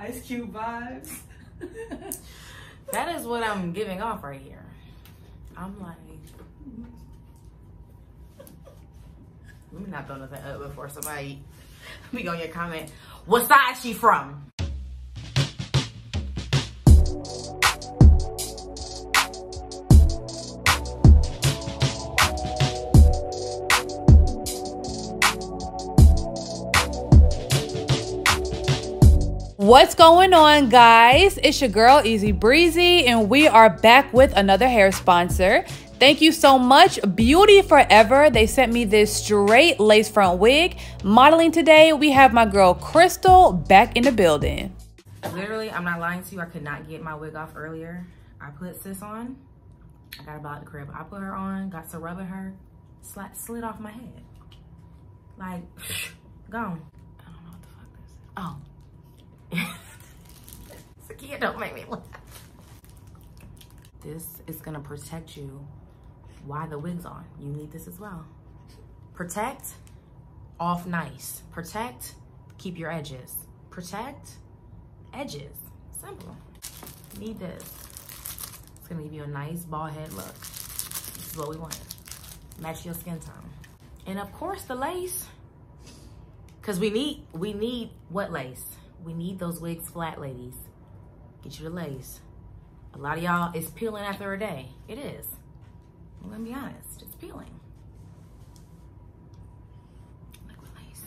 Ice Cube vibes. That is what I'm giving off right here. I'm like, let me not throw nothing up before somebody be on your comment. What side she from? What's going on, guys? It's your girl Easy Breezy, and we are back with another hair sponsor. Thank you so much, Beauty Forever. They sent me this straight lace front wig. Modeling today, we have my girl Crystal back in the building. Literally, I'm not lying to you. I could not get my wig off earlier. I put sis on. I got about the crib. I put her on, got to rubbing her, slid off my head. Like, gone. I don't know what the fuck this is. Oh. Sakia, don't make me laugh. This is gonna protect you while the wig's on. You need this as well. Protect, off nice. Protect, keep your edges. Protect, edges. Simple. Need this. It's gonna give you a nice bald head look. This is what we want. Match your skin tone. And of course the lace. Cause we need what lace? We need those wigs flat, ladies. Get you the lace. A lot of y'all is peeling after a day. It is. I'm gonna be honest, it's peeling. Liquid lace.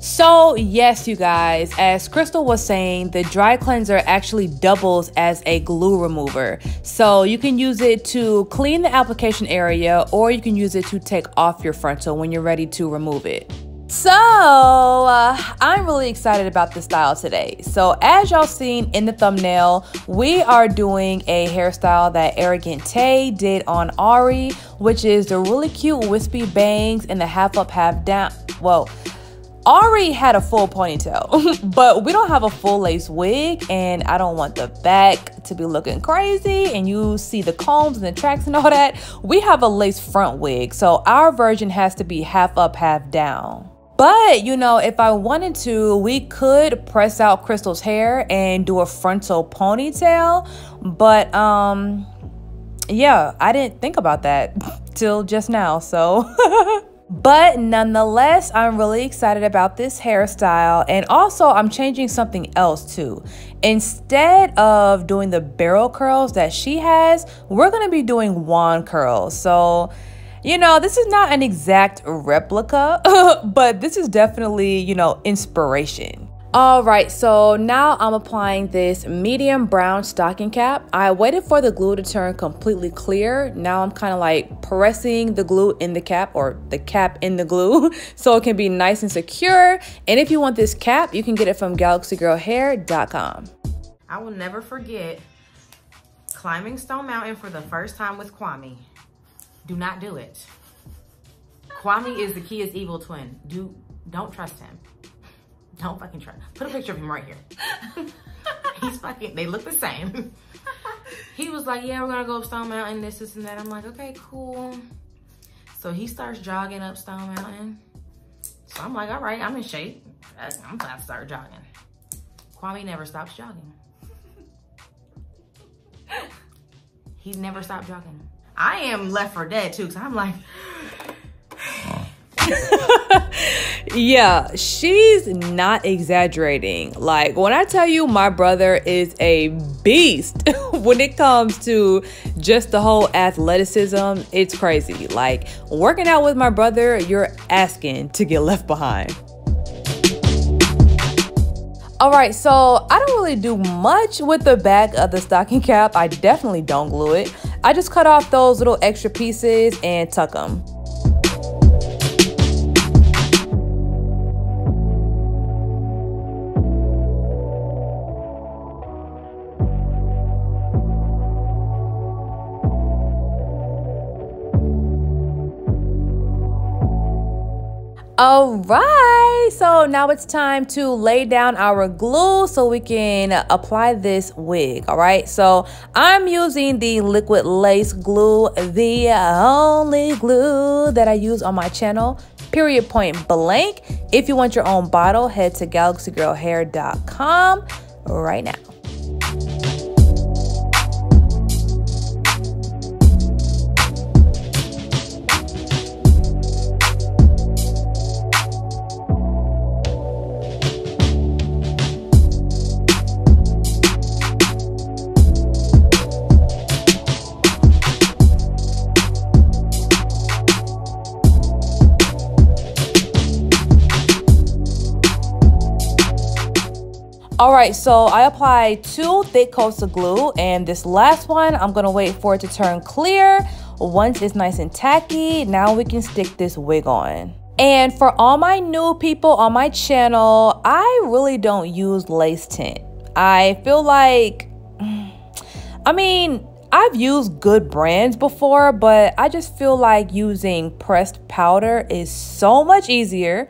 So yes, you guys, as Crystal was saying, the dry cleanser actually doubles as a glue remover. So you can use it to clean the application area, or you can use it to take off your frontal when you're ready to remove it. So I'm really excited about this style today. So as y'all seen in the thumbnail, we are doing a hairstyle that Arrogant Tay did on Ari, which is the really cute wispy bangs and the half up, half down. Well, Ari had a full ponytail, but we don't have a full lace wig, and I don't want the back to be looking crazy and you see the combs and the tracks and all that. We have a lace front wig, so our version has to be half up, half down. But, you know, if I wanted to, we could press out Crystal's hair and do a frontal ponytail. But, yeah, I didn't think about that till just now, so. But nonetheless, I'm really excited about this hairstyle. And also, I'm changing something else too. Instead of doing the barrel curls that she has, we're going to be doing wand curls. So, you know, this is not an exact replica, but this is definitely, you know, inspiration. All right, so now I'm applying this medium brown stocking cap. I waited for the glue to turn completely clear. Now I'm kind of like pressing the glue in the cap, or the cap in the glue, so it can be nice and secure. And if you want this cap, you can get it from GalaxyGirlHair.com. I will never forget climbing Stone Mountain for the first time with Kwame. Do not do it. Kwame is the Kia's evil twin. Don't trust him. Don't fucking trust. Put a picture of him right here. He's fucking, they look the same. He was like, yeah, we're gonna go up Stone Mountain, this and that. I'm like, okay, cool. So he starts jogging up Stone Mountain. So I'm like, all right, I'm in shape. I'm about to start jogging. Kwame never stops jogging. He's never stopped jogging. I am left for dead too, because I'm like, yeah, she's not exaggerating. Like, when I tell you my brother is a beast when it comes to just the whole athleticism, it's crazy. Like, working out with my brother, you're asking to get left behind. All right, so I don't really do much with the back of the stocking cap. I definitely don't glue it. I just cut off those little extra pieces and tuck them. All right, so now it's time to lay down our glue so we can apply this wig. All right, so I'm using the liquid lace glue, the only glue that I use on my channel, period, point blank. If you want your own bottle, head to GalaxyGirlHair.com. right now. All right, so I applied 2 thick coats of glue, and this last one, I'm gonna wait for it to turn clear. Once it's nice and tacky, now we can stick this wig on. And for all my new people on my channel, I really don't use lace tint. I feel like, I've used good brands before, but I just feel like using pressed powder is so much easier,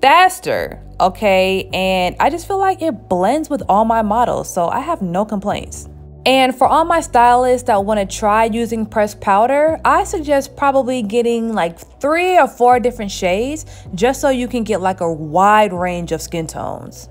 faster, okay, and I just feel like it blends with all my models, so I have no complaints. And for all my stylists that want to try using pressed powder, I suggest probably getting like 3 or 4 different shades, just so you can get like a wide range of skin tones.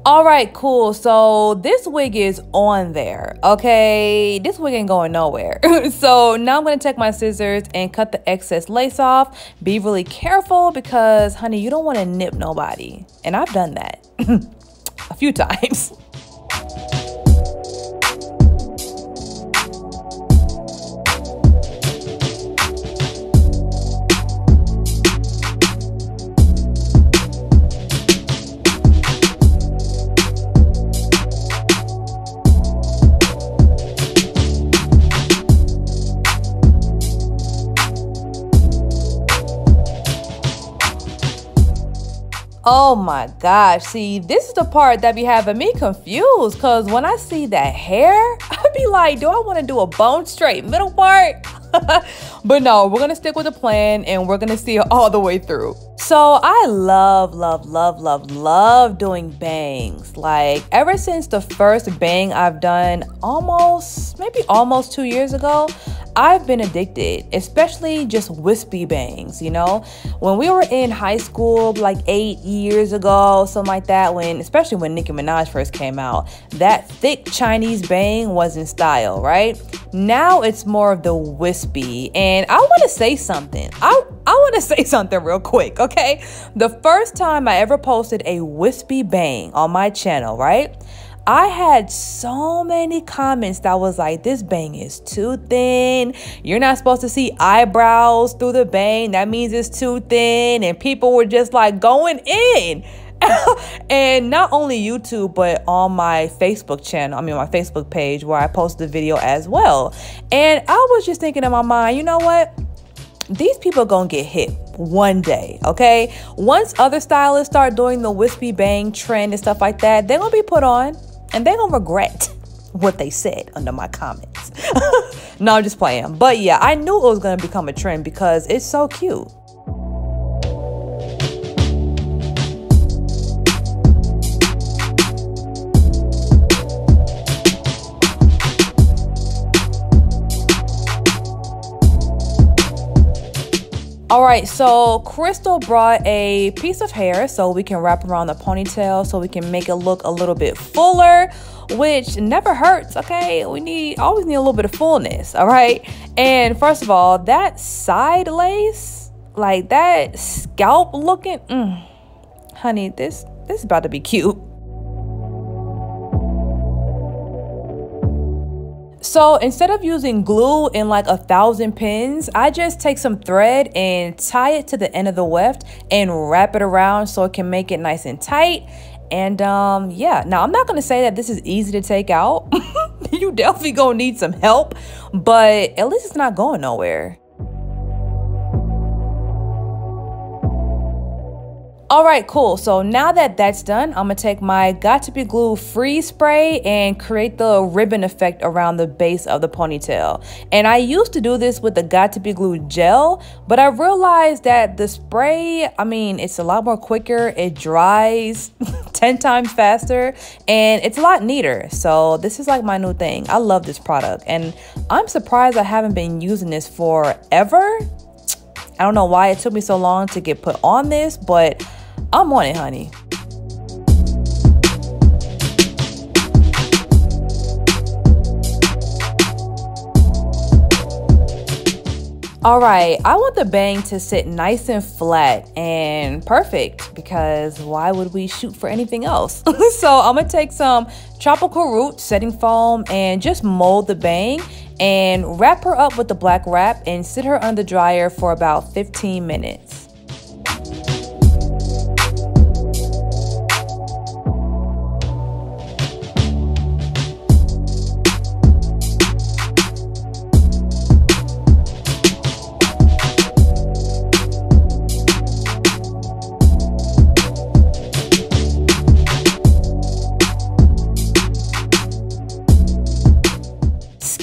All right, cool. So this wig is on there, okay? This wig ain't going nowhere. So now I'm gonna take my scissors and cut the excess lace off. Be really careful because, honey, you don't wanna nip nobody. And I've done that a few times. Oh my gosh, see, this is the part that be having me confused, because when I see that hair, I be like, do I want to do a bone straight middle part? But no, we're gonna stick with the plan and we're gonna see it all the way through. So I love doing bangs. Like ever since the first bang I've done almost 2 years ago, I've been addicted, especially just wispy bangs, you know? When we were in high school, like 8 years ago, something like that, especially when Nicki Minaj first came out, that thick Chinese bang was in style, right? Now it's more of the wispy, and I want to say something. I want to say something real quick, okay? The first time I ever posted a wispy bang on my channel, right? I had so many comments that was like, this bang is too thin. You're not supposed to see eyebrows through the bang. That means it's too thin. And people were just like going in. And not only YouTube, but on my Facebook channel, my Facebook page where I posted the video as well. And I was just thinking in my mind, you know what? These people are gonna get hit one day, okay? Once other stylists start doing the wispy bang trend and stuff like that, they're gonna be put on and they're gonna regret what they said under my comments. No, I'm just playing. But yeah, I knew it was gonna become a trend because it's so cute. All right, so Crystal brought a piece of hair so we can wrap around the ponytail so we can make it look a little bit fuller, which never hurts, okay? We always need a little bit of fullness, all right? And first of all, that side lace, like that scalp looking, honey, this is about to be cute. So instead of using glue in like 1,000 pins, I just take some thread and tie it to the end of the weft and wrap it around so it can make it nice and tight. And yeah, now I'm not gonna say that this is easy to take out. You definitely gonna need some help, but at least it's not going nowhere. All right, cool. So now that that's done, I'm gonna take my Got2b Glue Freeze Spray and create the ribbon effect around the base of the ponytail. And I used to do this with the Got2b Glue Gel, but I realized that the spray, it's a lot more quicker. It dries 10 times faster and it's a lot neater. So this is like my new thing. I love this product and I'm surprised I haven't been using this forever. I don't know why it took me so long to get put on this, but I'm on it, honey. All right, I want the bang to sit nice and flat and perfect, because why would we shoot for anything else? So I'm gonna take some tropical root setting foam and just mold the bang and wrap her up with the black wrap and sit her under the dryer for about 15 minutes.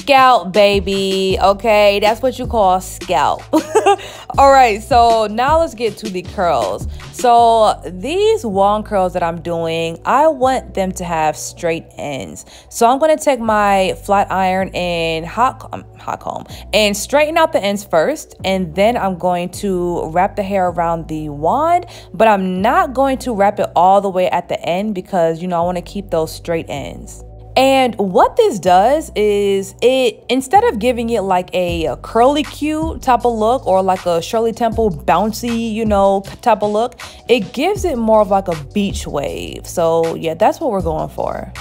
Scalp, baby. Okay, that's what you call scalp. All right, so now let's get to the curls. So these wand curls that I'm doing, I want them to have straight ends. So I'm going to take my flat iron and hot comb and straighten out the ends first, and then I'm going to wrap the hair around the wand, but I'm not going to wrap it all the way at the end because, you know, I want to keep those straight ends. And what this does is it, instead of giving it like a curly Q type of look or like a Shirley Temple bouncy, you know, type of look, it gives it more of like a beach wave. So yeah, that's what we're going for.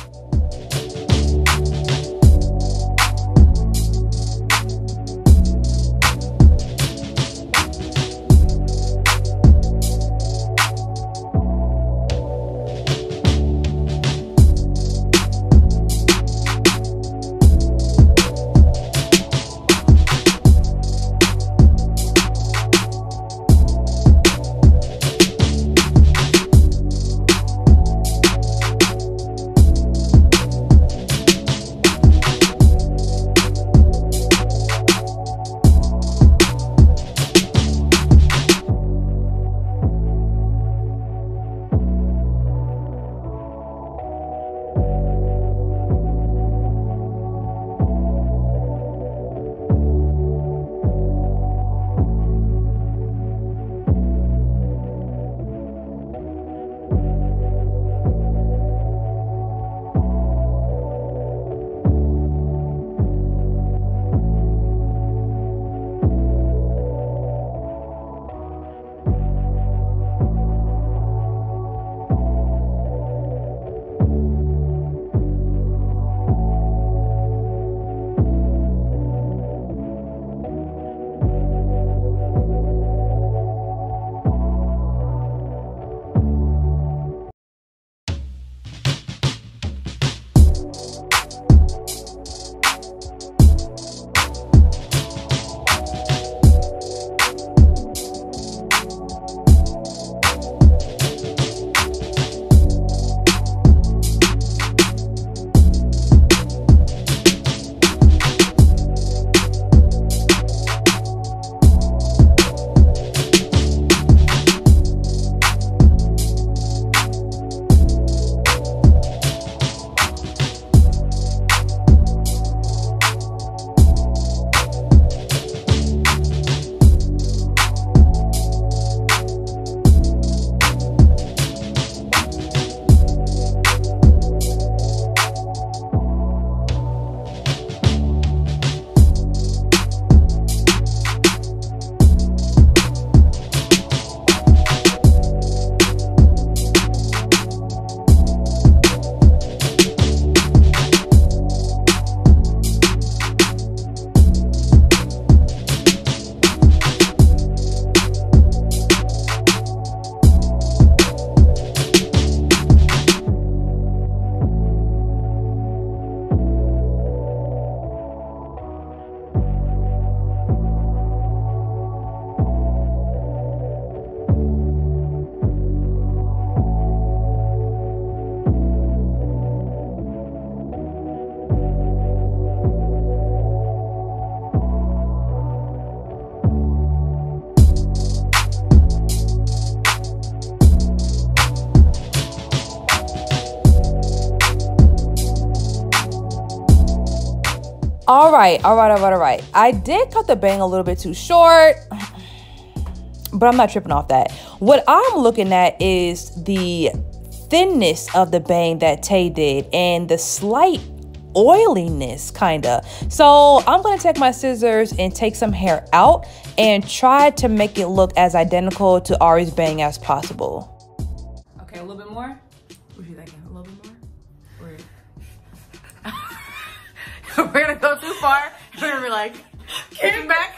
All right. I did cut the bang a little bit too short. but I'm not tripping off that. What I'm looking at is the thinness of the bang that Tay did and the slight oiliness kinda. So I'm gonna take my scissors and take some hair out and try to make it look as identical to Ari's bang as possible. Okay, a little bit more. What are you thinking? A little bit more? We're gonna go too far. We're gonna be like, kick it back.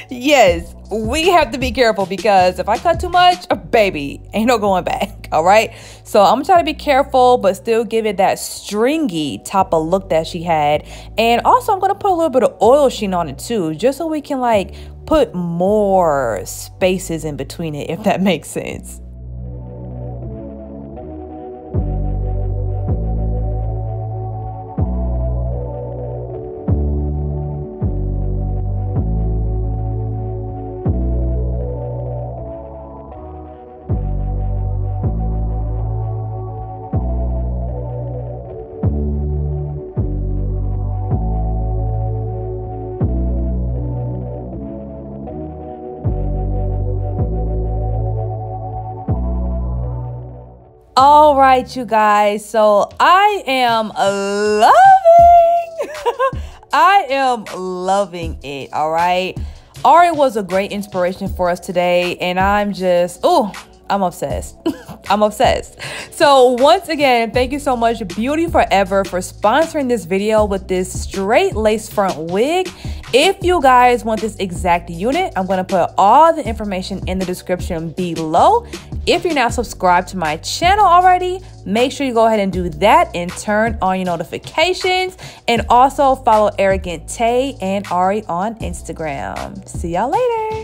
Yes, we have to be careful because if I cut too much, baby, ain't no going back. All right. So I'm gonna try to be careful, but still give it that stringy type of look that she had. And also I'm gonna put a little bit of oil sheen on it too, just so we can like put more spaces in between it, if that makes sense. All right, you guys, so I am loving it. All right, Ari was a great inspiration for us today, and I'm obsessed. I'm obsessed. So once again, thank you so much, Beauty Forever, for sponsoring this video with this straight lace front wig. If you guys want this exact unit, I'm going to put all the information in the description below. If you're not subscribed to my channel already, make sure you go ahead and do that and turn on your notifications. And also follow Arrogant Tay and Ari on Instagram. See y'all later.